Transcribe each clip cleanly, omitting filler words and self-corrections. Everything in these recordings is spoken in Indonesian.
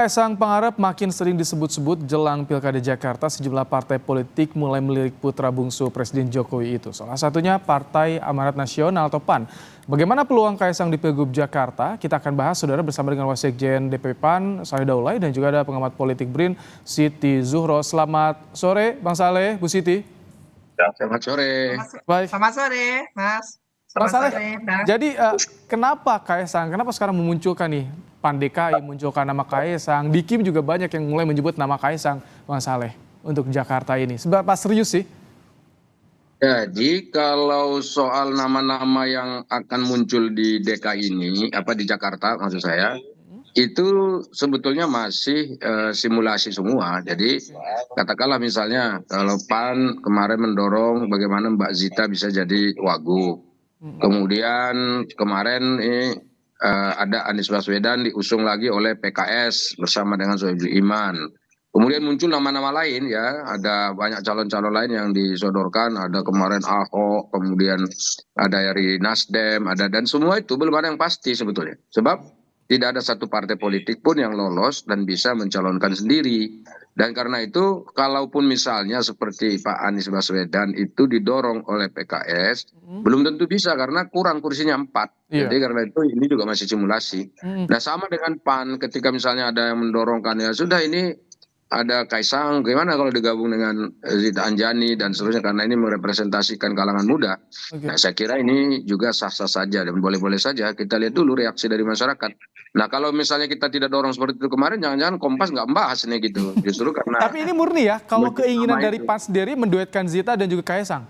Kaisang Pangarep makin sering disebut-sebut jelang Pilkada Jakarta. Sejumlah partai politik mulai melirik putra bungsu Presiden Jokowi itu. Salah satunya Partai Amanat Nasional atau PAN. Bagaimana peluang Kaisang di Pilgub Jakarta? Kita akan bahas, saudara, bersama dengan Wasekjen DPP PAN, Saleh Daulay, dan juga ada pengamat politik BRIN, Siti Zuhro. Selamat sore, Bang Saleh, Bu Siti. Selamat sore. Baik. Selamat sore, Mas. Bang Selamat Saleh, sore, Bang. jadi kenapa Kaisang, kenapa sekarang memunculkan nih PAN DKI munculkan nama Kaisang, di Kim juga banyak yang mulai menyebut nama Kaisang, Bang Saleh, untuk Jakarta ini. Seberapa serius sih? Jadi kalau soal nama-nama yang akan muncul di DKI ini, di Jakarta maksud saya, itu sebetulnya masih simulasi semua. Jadi katakanlah misalnya kalau PAN kemarin mendorong bagaimana Mbak Zita bisa jadi wagub. Kemudian kemarin ada Anies Baswedan diusung lagi oleh PKS bersama dengan Soebul Iman. Kemudian muncul nama-nama lain ya, ada banyak calon-calon lain yang disodorkan, ada kemarin Ahok, kemudian ada dari Nasdem, dan semua itu belum ada yang pasti sebetulnya. Sebab tidak ada satu partai politik pun yang lolos dan bisa mencalonkan sendiri. Dan karena itu, kalaupun misalnya seperti Pak Anies Baswedan itu didorong oleh PKS, belum tentu bisa karena kurang kursinya 4. Jadi karena itu ini juga masih simulasi. Nah sama dengan PAN, ketika misalnya ada yang mendorongkan, ya sudah ini ada Kaisang, gimana kalau digabung dengan Zita Anjani dan seterusnya, karena ini merepresentasikan kalangan muda. Nah saya kira ini juga sah-sah saja dan boleh-boleh saja. Kita lihat dulu reaksi dari masyarakat. Nah kalau misalnya kita tidak dorong seperti itu kemarin, jangan-jangan Kompas nggak membahas nih gitu. Justru karena. Tapi ini murni ya, kalau keinginan dari PAN sendiri menduetkan Zita dan juga Kaisang.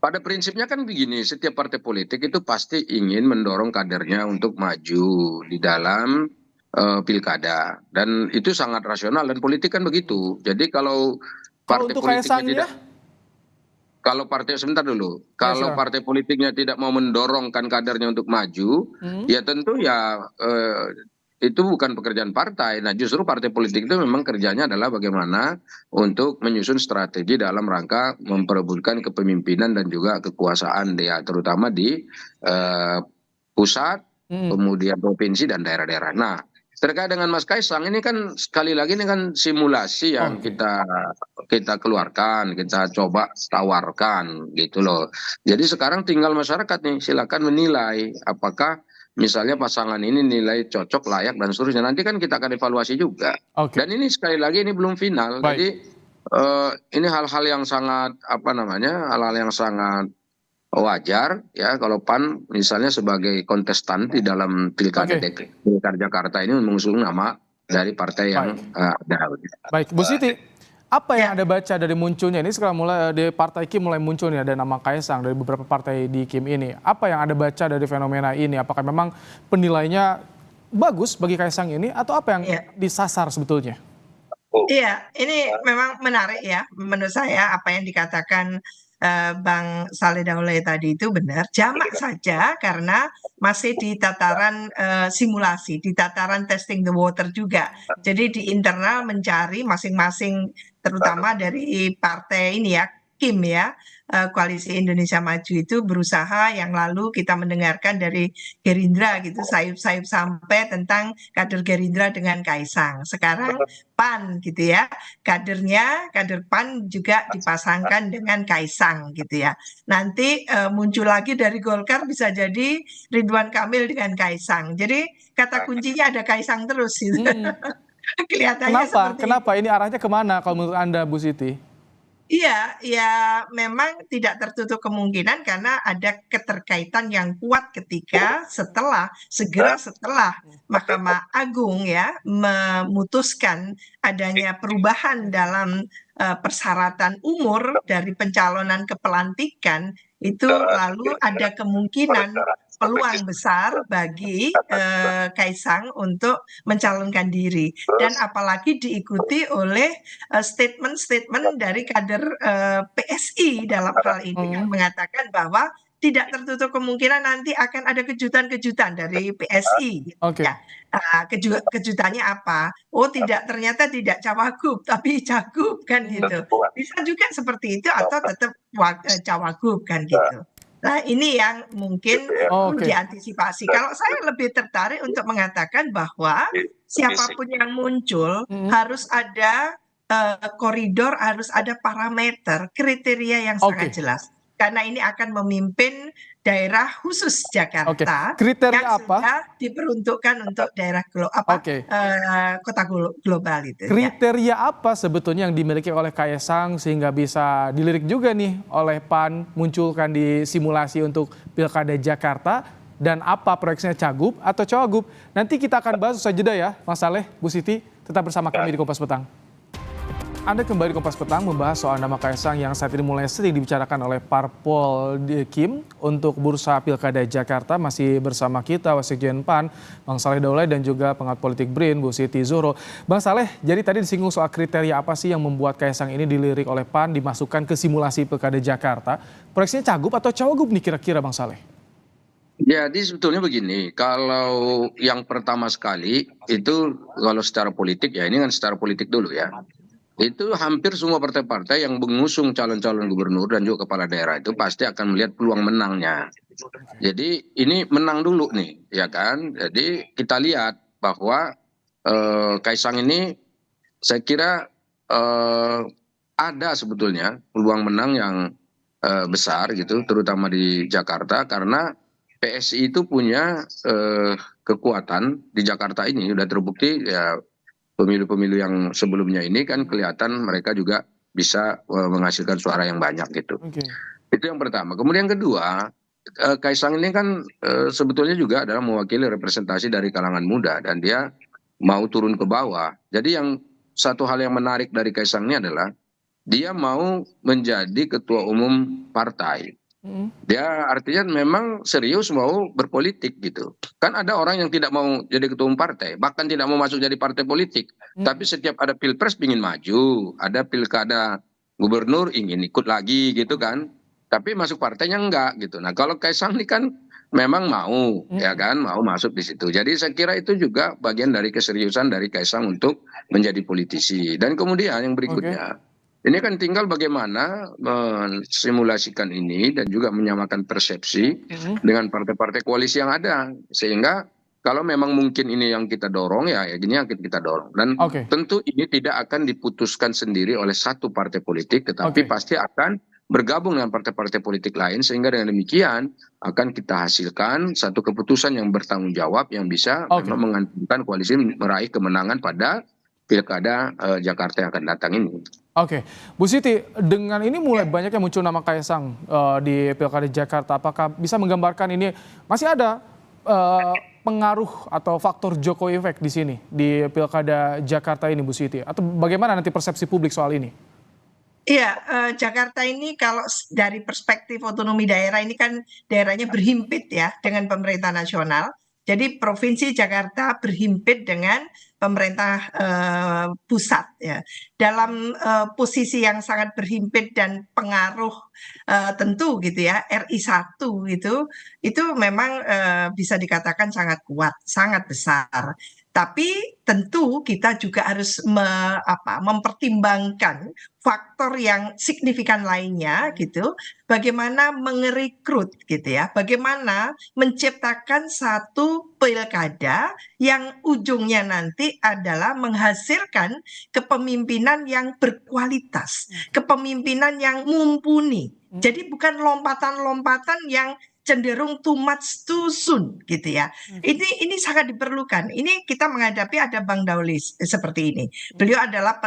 Pada prinsipnya kan begini, setiap partai politik itu pasti ingin mendorong kadernya untuk maju di dalam pilkada, dan itu sangat rasional dan politik kan begitu. Jadi kalau partai politiknya tidak, kalau partai sebentar dulu, kalau partai politiknya tidak mau mendorongkan kadernya untuk maju, ya tentu ya itu bukan pekerjaan partai. Nah justru partai politik itu memang kerjanya adalah bagaimana untuk menyusun strategi dalam rangka memperebutkan kepemimpinan dan juga kekuasaan dia, terutama di pusat, kemudian provinsi dan daerah-daerah. Nah terkait dengan Mas Kaisang ini kan sekali lagi ini kan simulasi yang kita keluarkan, kita coba tawarkan gitu loh. Jadi sekarang tinggal masyarakat nih, silakan menilai apakah misalnya pasangan ini nilai cocok, layak dan seterusnya. Nanti kan kita akan evaluasi juga. Dan ini sekali lagi ini belum final. Jadi ini hal-hal yang sangat hal-hal yang sangat wajar ya kalau PAN misalnya sebagai kontestan di dalam pilkada Jakarta ini mengusung nama dari partai yang ada. Baik, Bu Siti, apa yang Anda baca dari munculnya ini sekarang mulai di partai Kim mulai muncul nih ada nama Kaisang dari beberapa partai di Kim ini. Apa yang Anda baca dari fenomena ini? Apakah memang penilainya bagus bagi Kaisang ini atau apa yang disasar sebetulnya? Iya, ini memang menarik ya menurut saya apa yang dikatakan Bang Saleh Daulay tadi itu benar, jamak saja karena masih di tataran simulasi, di tataran testing the water juga. Jadi di internal mencari masing-masing, terutama dari partai ini ya, Kim ya, Koalisi Indonesia Maju itu berusaha yang lalu kita mendengarkan dari Gerindra gitu, sayup-sayup sampai tentang kader Gerindra dengan Kaisang. Sekarang PAN gitu ya, kader PAN juga dipasangkan dengan Kaisang gitu ya. Nanti muncul lagi dari Golkar bisa jadi Ridwan Kamil dengan Kaisang. Jadi kata kuncinya ada Kaisang terus gitu. Kelihatannya seperti Kenapa? Ini arahnya kemana kalau menurut Anda, Bu Siti? Iya, ya memang tidak tertutup kemungkinan karena ada keterkaitan yang kuat ketika segera setelah Mahkamah Agung ya memutuskan adanya perubahan dalam persyaratan umur dari pencalonan ke pelantikan, itu lalu ada kemungkinan peluang besar bagi Kaisang untuk mencalonkan diri, dan apalagi diikuti oleh statement-statement dari kader PSI dalam hal ini yang mengatakan bahwa tidak tertutup kemungkinan nanti akan ada kejutan-kejutan dari PSI. Ya, kejutannya apa? Oh, ternyata tidak cawagup tapi cagup kan gitu. Bisa juga seperti itu atau tetap cawagup kan gitu. Nah, ini yang mungkin perlu Oke. diantisipasi. Kalau saya lebih tertarik untuk mengatakan bahwa siapapun yang muncul Mm-mm. harus ada koridor, harus ada parameter, kriteria yang sangat Oke. jelas. Karena ini akan memimpin daerah khusus Oke. Jakarta yang Kriteria apa? sudah diperuntukkan untuk daerah Oke. kota global itu ya. Kriteria apa sebetulnya yang dimiliki oleh Kaisang sehingga bisa dilirik juga nih oleh PAN munculkan di simulasi untuk Pilkada Jakarta, dan apa proyeksinya Cagup atau Cawagup? Nanti kita akan bahas usai jeda ya, Mas Saleh, Bu Siti, tetap bersama kami di Kompas Petang. Anda kembali di Kompas Petang membahas soal nama Kaisang yang saat ini mulai sering dibicarakan oleh Parpol Kim untuk bursa Pilkada Jakarta. Masih bersama kita Wasekjen PAN, Bang Saleh Daulay, dan juga pengamat politik BRIN, Bu Siti Zuhro. Bang Saleh, jadi tadi disinggung soal kriteria apa sih yang membuat Kaisang ini dilirik oleh PAN dimasukkan ke simulasi Pilkada Jakarta. Proyeksinya Cagup atau Cawagup nih kira-kira, Bang Saleh? Jadi sebetulnya begini, kalau yang pertama sekali itu kalau secara politik ya, ini kan secara politik dulu ya. Itu hampir semua partai-partai yang mengusung calon-calon gubernur dan juga kepala daerah itu pasti akan melihat peluang menangnya. Jadi ini menang dulu nih, ya kan? Jadi kita lihat bahwa Kaisang ini saya kira ada sebetulnya peluang menang yang besar gitu, terutama di Jakarta karena PSI itu punya kekuatan di Jakarta ini sudah terbukti ya. Pemilu-pemilu yang sebelumnya ini kan kelihatan mereka juga bisa menghasilkan suara yang banyak gitu. Oke. Itu yang pertama. Kemudian yang kedua, Kaisang ini kan sebetulnya juga adalah mewakili representasi dari kalangan muda dan dia mau turun ke bawah. Jadi yang satu hal yang menarik dari Kaisang ini adalah dia mau menjadi ketua umum partai. Dia artinya memang serius mau berpolitik gitu. Kan ada orang yang tidak mau jadi ketua umum partai, bahkan tidak mau masuk jadi partai politik. Tapi setiap ada pilpres ingin maju, ada pilkada gubernur ingin ikut lagi gitu kan. Tapi masuk partainya enggak gitu. Nah kalau Kaisang ini kan memang mau ya kan, mau masuk di situ. Jadi saya kira itu juga bagian dari keseriusan dari Kaisang untuk menjadi politisi. Dan kemudian yang berikutnya, ini kan tinggal bagaimana mensimulasikan ini dan juga menyamakan persepsi dengan partai-partai koalisi yang ada. Sehingga kalau memang mungkin ini yang kita dorong ya ini yang kita dorong. Dan tentu ini tidak akan diputuskan sendiri oleh satu partai politik, tetapi pasti akan bergabung dengan partai-partai politik lain. Sehingga dengan demikian akan kita hasilkan satu keputusan yang bertanggung jawab yang bisa mengantarkan koalisi meraih kemenangan pada Pilkada Jakarta yang akan datang ini. Oke, Bu Siti, dengan ini mulai banyak yang muncul nama Kaisang di Pilkada Jakarta. Apakah bisa menggambarkan ini masih ada pengaruh atau faktor Jokowi effect di sini di Pilkada Jakarta ini, Bu Siti? Atau bagaimana nanti persepsi publik soal ini? Iya, Jakarta ini kalau dari perspektif otonomi daerah ini kan daerahnya berhimpit ya dengan pemerintah nasional. Jadi Provinsi Jakarta berhimpit dengan pemerintah pusat ya. Dalam posisi yang sangat berhimpit dan pengaruh tentu gitu ya, RI 1 gitu, itu memang bisa dikatakan sangat kuat, sangat besar. Tapi tentu kita juga harus mempertimbangkan faktor yang signifikan lainnya gitu, bagaimana mengerekrut gitu ya, bagaimana menciptakan satu pilkada yang ujungnya nanti adalah menghasilkan kepemimpinan yang berkualitas, kepemimpinan yang mumpuni. Jadi bukan lompatan-lompatan yang cenderung too much too soon gitu ya. Ini sangat diperlukan. Ini kita menghadapi ada Bang Daulis seperti ini. Beliau adalah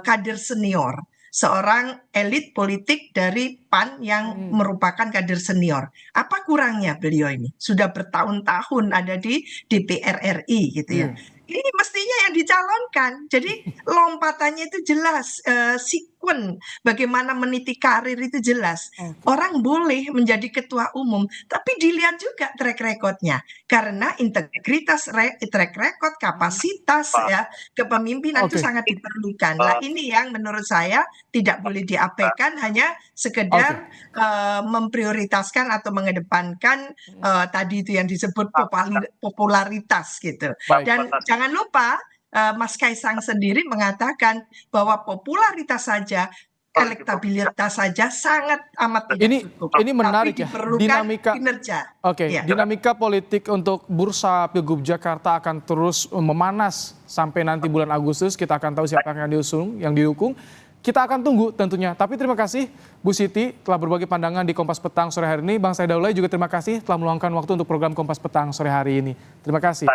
kader senior, seorang elit politik dari PAN yang merupakan kader senior. Apa kurangnya beliau ini? Sudah bertahun-tahun ada di DPR RI gitu ya. Ini mestinya yang dicalonkan. Jadi lompatannya itu jelas, sekuen bagaimana meniti karir itu jelas. Orang boleh menjadi ketua umum, tapi dilihat juga track recordnya. Karena integritas, track record, kapasitas ya, kepemimpinan itu sangat diperlukan. Nah ini yang menurut saya tidak boleh diabaikan, hanya sekedar memprioritaskan atau mengedepankan tadi itu yang disebut popularitas gitu. Dan jangan lupa Mas Kaisang sendiri mengatakan bahwa popularitas saja elektabilitas saja sangat amat tidak cukup. Ini menarik Tapi ya, diperlukan dinamika. kinerja. Oke, Ya. dinamika politik untuk bursa Pilgub Jakarta akan terus memanas sampai nanti bulan Agustus. Kita akan tahu siapa yang didukung. Kita akan tunggu tentunya. Tapi terima kasih Bu Siti telah berbagi pandangan di Kompas Petang sore hari ini. Bang Said Daulay juga terima kasih telah meluangkan waktu untuk program Kompas Petang sore hari ini. Terima kasih.